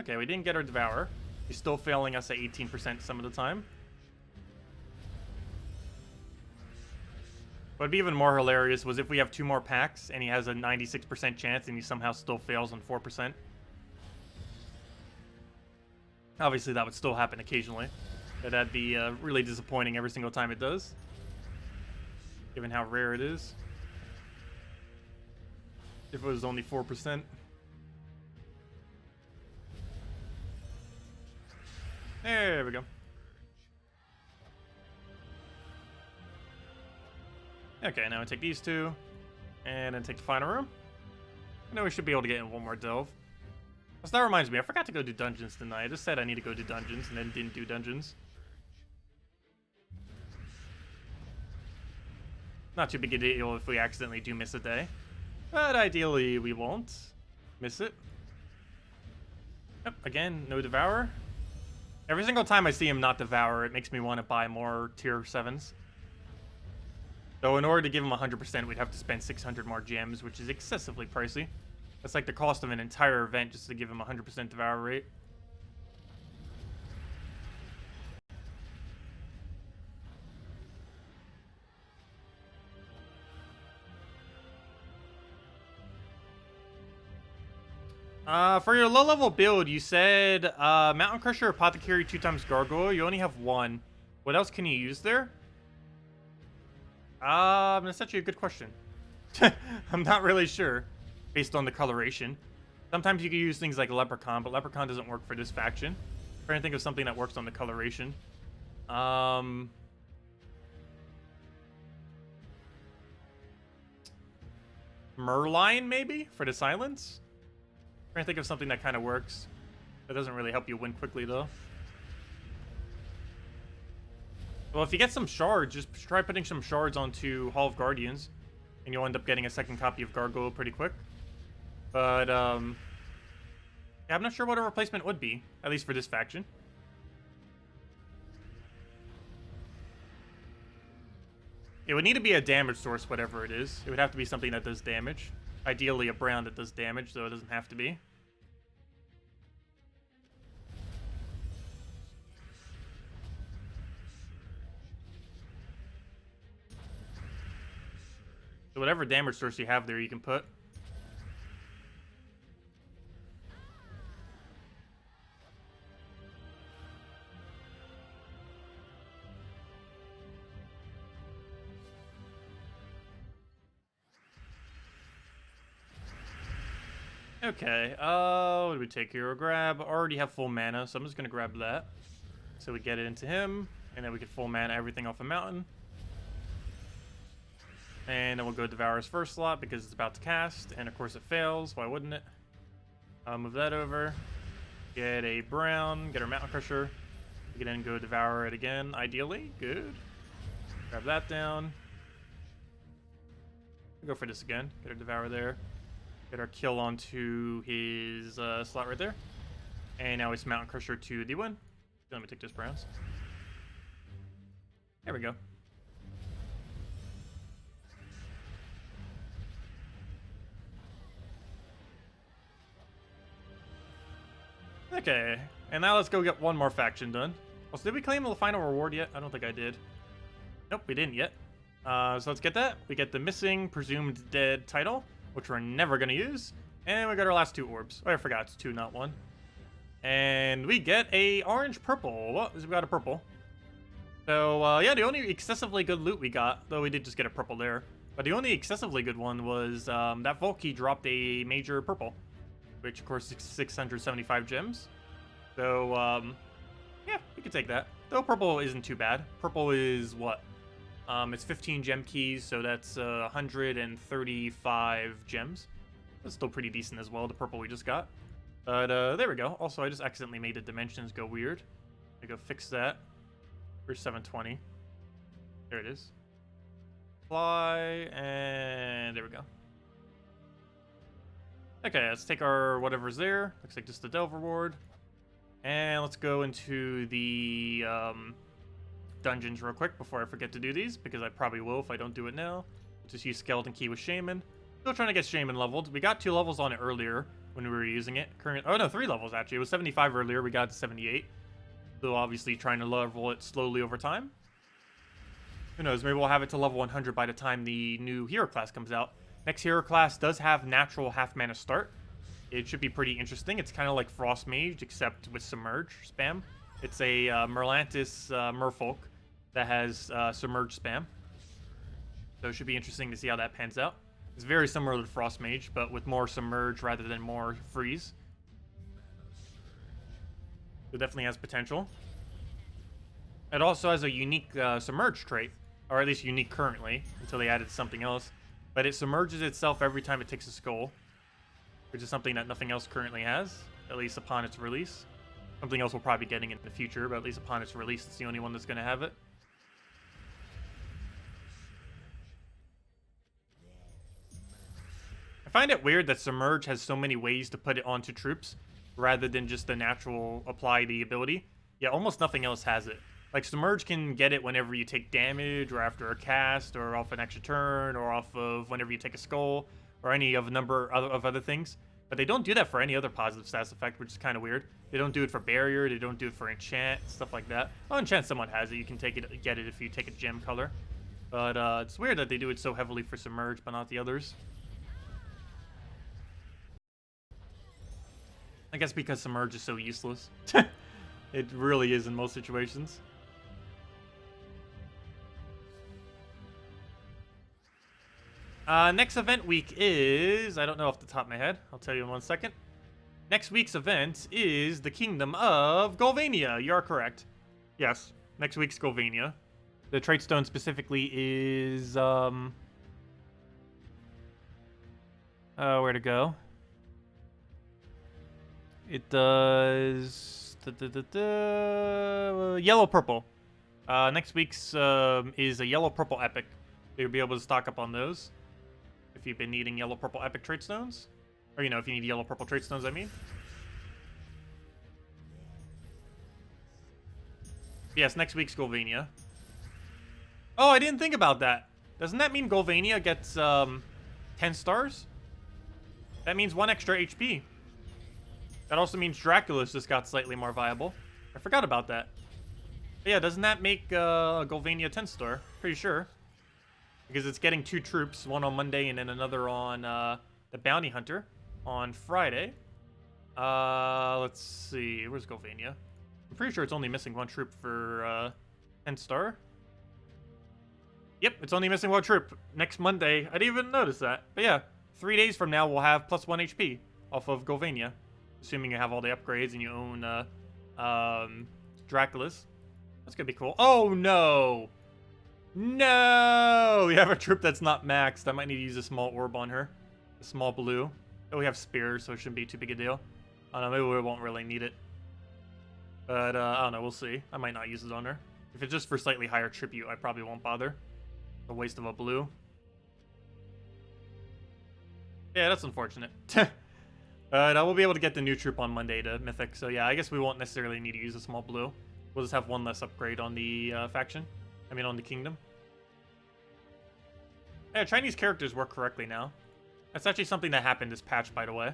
Okay, we didn't get our Devour. He's still failing us at 18% some of the time. What'd be even more hilarious was if we have 2 more packs and he has a 96% chance and he somehow still fails on 4%. Obviously, that would still happen occasionally. But that'd be really disappointing every single time it does. Given how rare it is. If it was only 4%. There we go. Okay, now I take these 2. And then take the final room. And then we should be able to get in one more delve. So that reminds me, I forgot to go do dungeons tonight. I just said I need to go do dungeons and then didn't do dungeons. Not too big a deal if we accidentally do miss a day. But ideally, we won't miss it. Yep, again, no Devour. Every single time I see him not Devour, it makes me want to buy more tier 7s. So in order to give him 100%, we'd have to spend 600 more gems, which is excessively pricey. That's like the cost of an entire event just to give him 100% Devour rate. For your low-level build, you said Mountain Crusher, Apothecary, 2 times Gargoyle. You only have 1. What else can you use there? That's actually a good question. I'm not really sure, based on the coloration. Sometimes you can use things like Leprechaun, but Leprechaun doesn't work for this faction. I'm trying to think of something that works on the coloration. Merline, maybe? For the silence? I'm trying to think of something that kind of works. That doesn't really help you win quickly, though. Well, if you get some shards, just try putting some shards onto Hall of Guardians, and you'll end up getting a second copy of Gargoyle pretty quick. But, yeah, I'm not sure what a replacement would be, at least for this faction. It would need to be a damage source, whatever it is. It would have to be something that does damage. Ideally, a brown that does damage, though it doesn't have to be. So whatever damage source you have there, you can put. Okay, what do we take here? We'll grab, already have full mana, so I'm just gonna grab that. So we get it into him, and then we can full mana everything off a mountain. And then we'll go Devour's first slot because it's about to cast. And of course it fails. Why wouldn't it? Move that over. Get a brown. Get our Mountain Crusher. We can then go Devour it again, ideally. Good. Grab that down. We'll go for this again. Get our Devour there. Get our kill onto his slot right there. And now it's Mountain Crusher to the win. Let me take this browns. There we go. Okay, and now let's go get one more faction done. Also, did we claim the final reward yet? I don't think I did. Nope, we didn't yet. So let's get that. We get the missing, presumed dead title, which we're never going to use. And we got our last 2 orbs. Oh, I forgot, it's 2, not 1. And we get a orange-purple. Well, we got a purple. So, yeah, the only excessively good loot we got, though we did just get a purple there, but the only excessively good one was that Volkey dropped a major purple, which, of course, is 675 gems. So, yeah, we can take that. Though purple isn't too bad. Purple is what? It's 15 gem keys, so that's 135 gems. That's still pretty decent as well, the purple we just got. But there we go. Also, I just accidentally made the dimensions go weird. I go fix that. For 720. There it is. Fly, and there we go. Okay, let's take our whatever's there. Looks like just the Delve reward. And let's go into the dungeons real quick before I forget to do these, because I probably will if I don't do it now. Just use Skeleton Key with Shaman. Still trying to get Shaman leveled. We got 2 levels on it earlier when we were using it. Oh no, 3 levels actually. It was 75 earlier. We got to 78. So obviously trying to level it slowly over time. Who knows, maybe we'll have it to level 100 by the time the new hero class comes out. Next hero class does have natural half mana start. It should be pretty interesting. It's kind of like Frost Mage, except with Submerge spam. It's a Merlantis Merfolk that has Submerge spam. So it should be interesting to see how that pans out. It's very similar to Frost Mage, but with more Submerge rather than more Freeze. It definitely has potential. It also has a unique Submerge trait, or at least unique currently, until they added something else. But it submerges itself every time it takes a skull, which is something that nothing else currently has, at least upon its release. Something else we'll probably be getting in the future, but at least upon its release, it's the only one that's going to have it. I find it weird that Submerge has so many ways to put it onto troops, rather than just the natural apply the ability. Yeah, almost nothing else has it. Like, Submerge can get it whenever you take damage, or after a cast, or off an extra turn, or off of whenever you take a skull, or any of a number of other things. But they don't do that for any other positive stats effect, which is kind of weird. They don't do it for Barrier, they don't do it for Enchant, stuff like that. Oh, Enchant someone has it, you can take it, get it if you take a gem color. But it's weird that they do it so heavily for Submerge, but not the others. I guess because Submerge is so useless. It really is in most situations. Next event week is... I don't know off the top of my head. I'll tell you in 1 second. Next week's event is the Kingdom of Golvania. You are correct. Yes, next week's Golvania. The trait stone specifically is... where to go? It does... yellow-purple. Next week's is a yellow-purple epic. You'll be able to stock up on those if you've been needing yellow-purple epic trait stones. Or, you know, if you need yellow-purple trait stones, I mean. Yes, next week's Golvania. Oh, I didn't think about that. Doesn't that mean Golvania gets 10 stars? That means 1 extra HP. That also means Dracula's just got slightly more viable. I forgot about that. But yeah, doesn't that make Golvania 10 star? Pretty sure. Because it's getting 2 troops, one on Monday and then another on the Bounty Hunter on Friday. Let's see, where's Golvania? I'm pretty sure it's only missing 1 troop for 10 star. Yep, it's only missing 1 troop. Next Monday, I didn't even notice that. But yeah, 3 days from now we'll have plus 1 HP off of Golvania. Assuming you have all the upgrades and you own Dracula's. That's gonna be cool. Oh no! No! We have a troop that's not maxed. I might need to use a small orb on her. A small blue. Oh, we have spears, so it shouldn't be too big a deal. I don't know, maybe we won't really need it. But, I don't know, we'll see. I might not use it on her. If it's just for slightly higher tribute, I probably won't bother. A waste of a blue. Yeah, that's unfortunate. But we'll be able to get the new troop on Monday to Mythic, so yeah, I guess we won't necessarily need to use a small blue. We'll just have one less upgrade on the faction. I mean, on the kingdom. Yeah, Chinese characters work correctly now. That's actually something that happened this patch, by the way.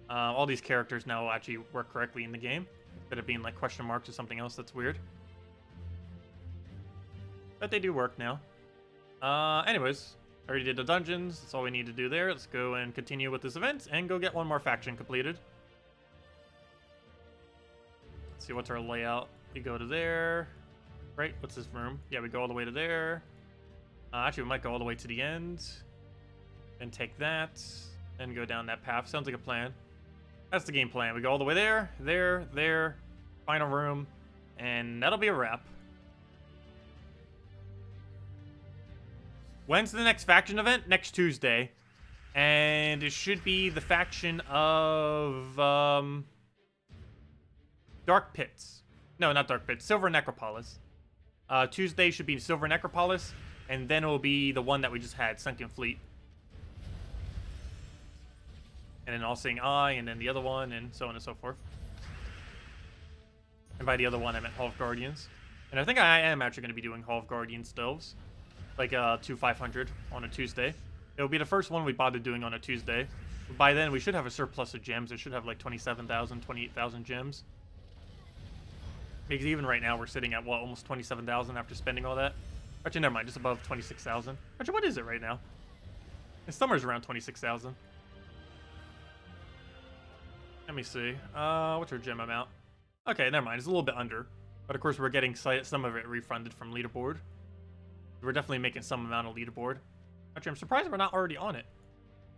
All these characters now actually work correctly in the game, instead of being like question marks or something else that's weird. But they do work now. Anyways, already did the dungeons. That's all we need to do there. Let's go and continue with this event and go get one more faction completed. Let's see what's our layout. We go to there. Right, what's this room? Yeah, we go all the way to there. Actually, we might go all the way to the end. And take that. And go down that path. Sounds like a plan. That's the game plan. We go all the way there, there. Final room. And that'll be a wrap. When's the next faction event? Next Tuesday. And it should be the faction of... Dark Pits. No, not Dark Pits. Silver Necropolis. Tuesday should be Silver Necropolis, and then it will be the one that we just had, Sunken Fleet. And then All Seeing Eye, and then the other one, and so on and so forth. And by the other one, I meant Hall of Guardians. And I think I am actually going to be doing Hall of Guardians delves. Like 2-500 on a Tuesday. It'll be the first one we bothered doing on a Tuesday. By then, we should have a surplus of gems. It should have like 27,000, 28,000 gems. Because even right now, we're sitting at, what, almost 27,000 after spending all that? Actually, never mind, just above 26,000. Actually, what is it right now? It's somewhere's around 26,000. Let me see. What's our gem amount? Okay, never mind, it's a little bit under. But of course, we're getting some of it refunded from leaderboard. We're definitely making some amount of leaderboard. Actually, I'm surprised we're not already on it.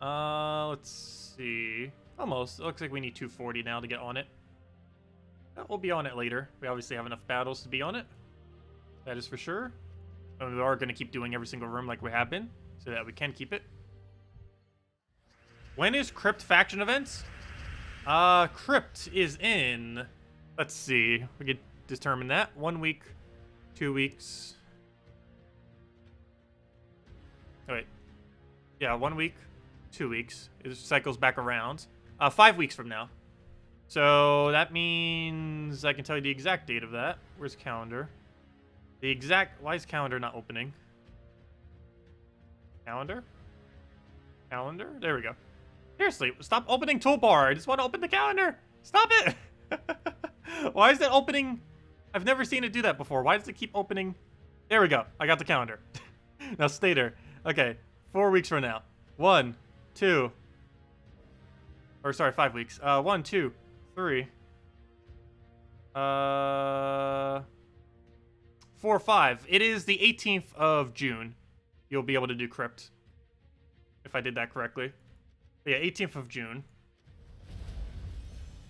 Let's see. Almost. It looks like we need 240 now to get on it. We'll be on it later. We obviously have enough battles to be on it. That is for sure. And we are going to keep doing every single room like we have been, so that we can keep it. When is Crypt faction events? Crypt is in... Let's see. We could determine that. 1 week, 2 weeks. Oh, wait. Yeah, 1 week, 2 weeks. It cycles back around. 5 weeks from now. So that means I can tell you the exact date of that. Where's calendar? The exact... Why is calendar not opening? Calendar? Calendar? There we go. Seriously, stop opening toolbar. I just want to open the calendar. Stop it. Why is that opening? I've never seen it do that before. Why does it keep opening? There we go. I got the calendar. Now stay there. Okay, 4 weeks from now. 1, 2... Or sorry, 5 weeks. 1, 2, 3. 4, 5. It is the 18th of June. You'll be able to do Crypt. If I did that correctly. But yeah, 18th of June.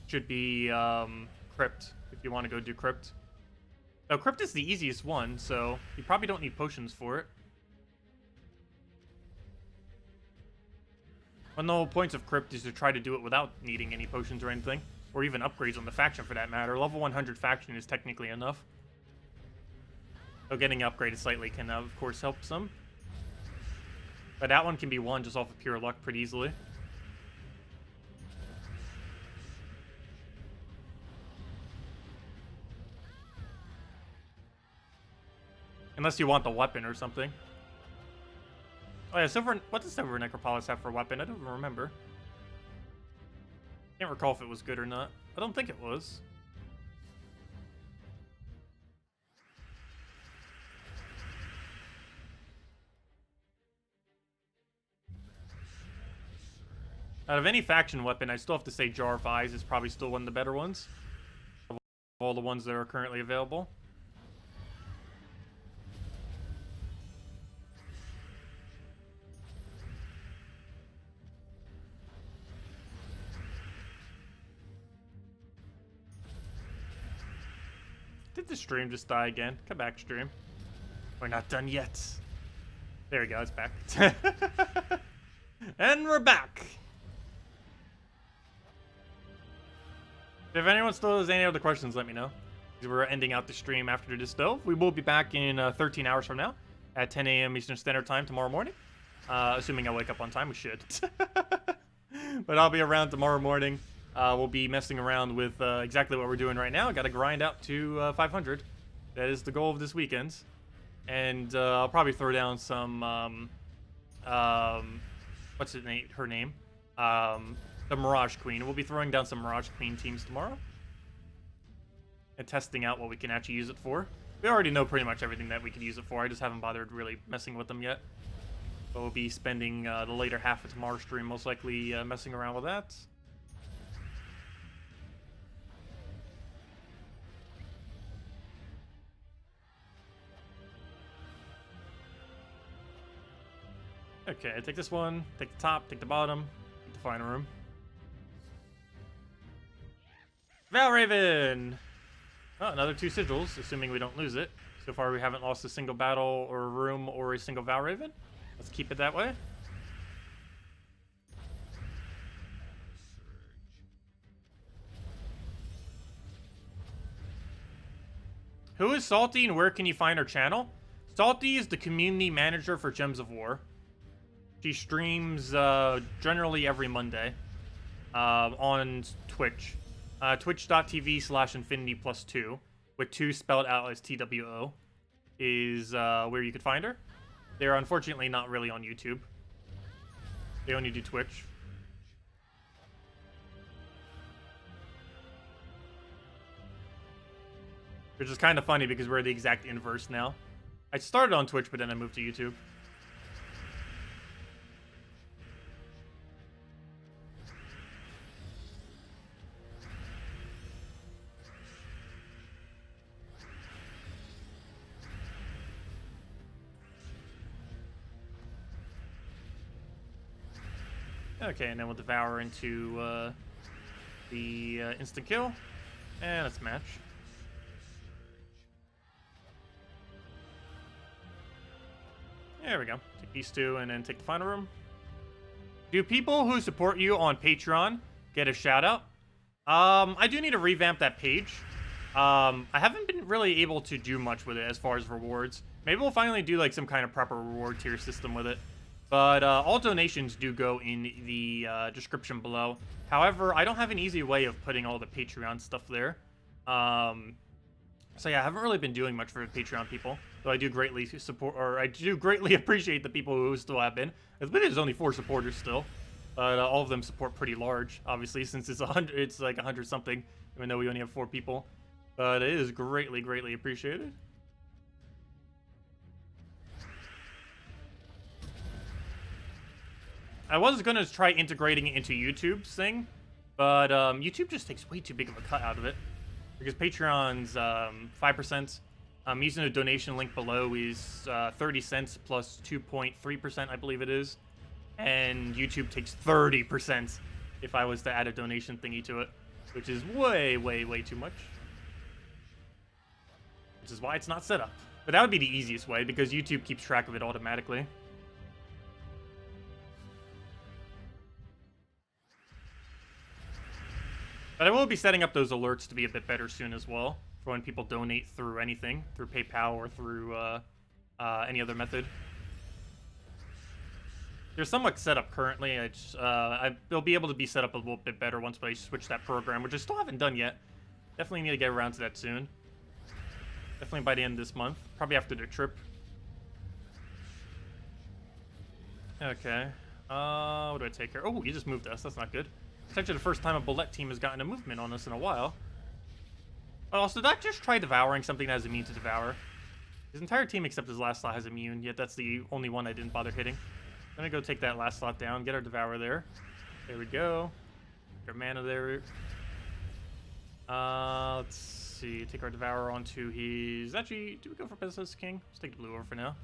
Should be Crypt, if you want to go do Crypt. Now, Crypt is the easiest one, so you probably don't need potions for it. One of the whole points of Crypt is to try to do it without needing any potions or anything. Or even upgrades on the faction for that matter. Level 100 faction is technically enough. So getting upgraded slightly can, of course, help some. But that one can be won just off of pure luck pretty easily. Unless you want the weapon or something. Oh yeah, Silver... What does Silver Necropolis have for weapon? I don't even remember. Can't recall if it was good or not. I don't think it was. Out of any faction weapon, I still have to say Jar of Eyes is probably still one of the better ones. Of all the ones that are currently available. Did the stream just die again? Come back, stream. We're not done yet. There we go, it's back. And we're back. If anyone still has any other questions, let me know. We're ending out the stream after this though. We will be back in 13 hours from now at 10 a.m. Eastern Standard Time tomorrow morning. Assuming I wake up on time, we should. But I'll be around tomorrow morning. We'll be messing around with exactly what we're doing right now. Got to grind out to 500. That is the goal of this weekend. And I'll probably throw down some, what's her name? The Mirage Queen. We'll be throwing down some Mirage Queen teams tomorrow. And testing out what we can actually use it for. We already know pretty much everything that we can use it for. I just haven't bothered really messing with them yet. But we'll be spending the later half of tomorrow's stream most likely messing around with that. Okay, take this one, take the top, take the bottom, take the final room. Valraven! Oh, another 2 sigils, assuming we don't lose it. So far we haven't lost a single battle or room or a single Valraven. Let's keep it that way. Who is Salty and where can you find her channel? Salty is the community manager for Gems of War. She streams generally every Monday on Twitch. Twitch.tv/infinity+2 with 2 spelled out as TWO is where you could find her. They're unfortunately not really on YouTube. They only do Twitch. Which is kind of funny because we're the exact inverse now. I started on Twitch, but then I moved to YouTube. Okay, and then we'll Devour into the instant kill. And let's match. There we go. Take these 2 and then take the final room. Do people who support you on Patreon get a shout out? I do need to revamp that page. I haven't been really able to do much with it as far as rewards. Maybe we'll finally do like some kind of proper reward tier system with it. But all donations do go in the description below. However, I don't have an easy way of putting all the Patreon stuff there. So yeah, I haven't really been doing much for Patreon people. Though I do greatly support, or I do greatly appreciate the people who still have been. There's only 4 supporters still, but all of them support pretty large. Obviously, since it's 100, it's like 100 something, even though we only have 4 people. But it is greatly, greatly appreciated. I was gonna try integrating it into YouTube's thing, but YouTube just takes way too big of a cut out of it. Because Patreon's 5%. Using the donation link below is 30 cents plus 2.3%, I believe it is. And YouTube takes 30% if I was to add a donation thingy to it, which is way, way, way too much. Which is why it's not set up. But that would be the easiest way, because YouTube keeps track of it automatically. But I will be setting up those alerts to be a bit better soon as well, for when people donate through anything, through PayPal or through any other method. They're somewhat set up currently. They'll be able to be set up a little bit better once I switch that program, which I still haven't done yet. Definitely need to get around to that soon. Definitely by the end of this month, probably after the trip. Okay. What do I take here? Oh, he just moved us. That's not good. It's actually the first time a bullet team has gotten a movement on us in a while. But also, did I just try devouring something that has immune to Devour? His entire team except his last slot has immune, yet that's the only one I didn't bother hitting. I'm gonna go take that last slot down, get our Devour there. There we go. Get our mana there. Let's see. Take our Devour onto his... Actually, do we go for Business King? Let's take the blue over for now.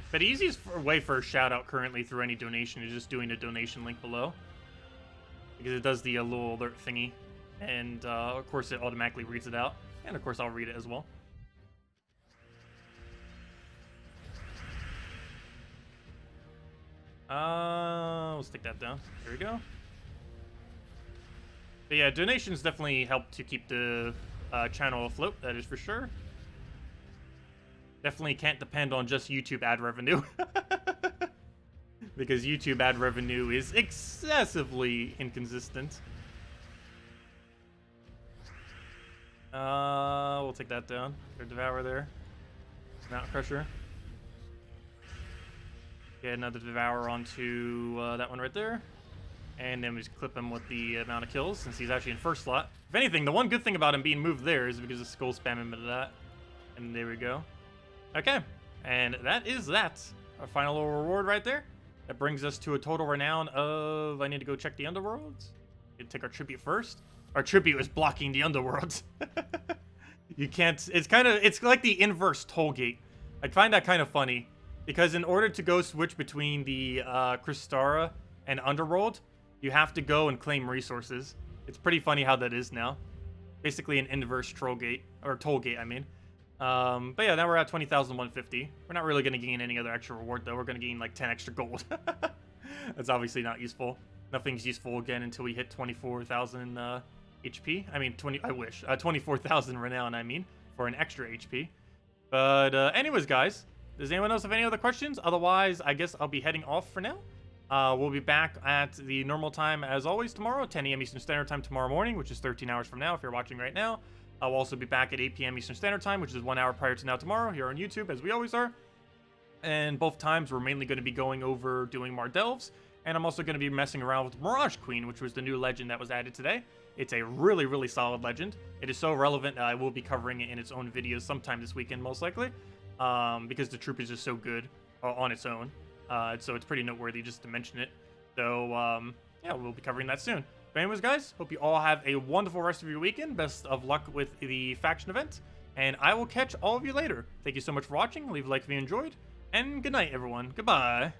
But the easiest way for a shout out currently through any donation is just doing the donation link below. Because it does the little alert thingy. And of course it automatically reads it out, and of course I'll read it as well. Let's take that down. There we go. But yeah, donations definitely help to keep the channel afloat, that is for sure. Definitely can't depend on just YouTube ad revenue. Because YouTube ad revenue is excessively inconsistent. We'll take that down. There's Devour there. Mountain Crusher. Get another Devour onto that one right there. And then we just clip him with the amount of kills, since he's actually in first slot. If anything, the one good thing about him being moved there is because of skull spam him into that. And there we go. Okay, and that is that. Our final little reward right there. That brings us to a total renown of... I need to go check the underworld. Need to take our tribute first. Our tribute is blocking the underworld. You can't... It's like the inverse toll gate. I find that kind of funny. Because in order to go switch between the Crystara and underworld, you have to go and claim resources. It's pretty funny how that is now. Basically an inverse troll gate. Or toll gate, I mean. But yeah, now we're at 20,150. We're not really going to gain any other extra reward, though. We're going to gain like 10 extra gold. That's obviously not useful. Nothing's useful again until we hit 24,000 HP. I mean, I wish. 24,000 renown, I mean, for an extra HP. But anyways, guys, does anyone else have any other questions? Otherwise, I guess I'll be heading off for now. We'll be back at the normal time, as always, tomorrow, 10 a.m. Eastern Standard Time tomorrow morning, which is 13 hours from now if you're watching right now. I'll also be back at 8 p.m. Eastern Standard Time, which is 1 hour prior to now tomorrow, here on YouTube, as we always are. And both times, we're mainly going to be going over doing Mardelves, and I'm also going to be messing around with Mirage Queen, which was the new legend that was added today. It's a really, really solid legend. It is so relevant that I will be covering it in its own videos sometime this weekend, most likely, because the troop is just so good on its own. So it's pretty noteworthy just to mention it. So, yeah, we'll be covering that soon. But anyways, guys, hope you all have a wonderful rest of your weekend. Best of luck with the faction event. And I will catch all of you later. Thank you so much for watching. Leave a like if you enjoyed. And good night, everyone. Goodbye.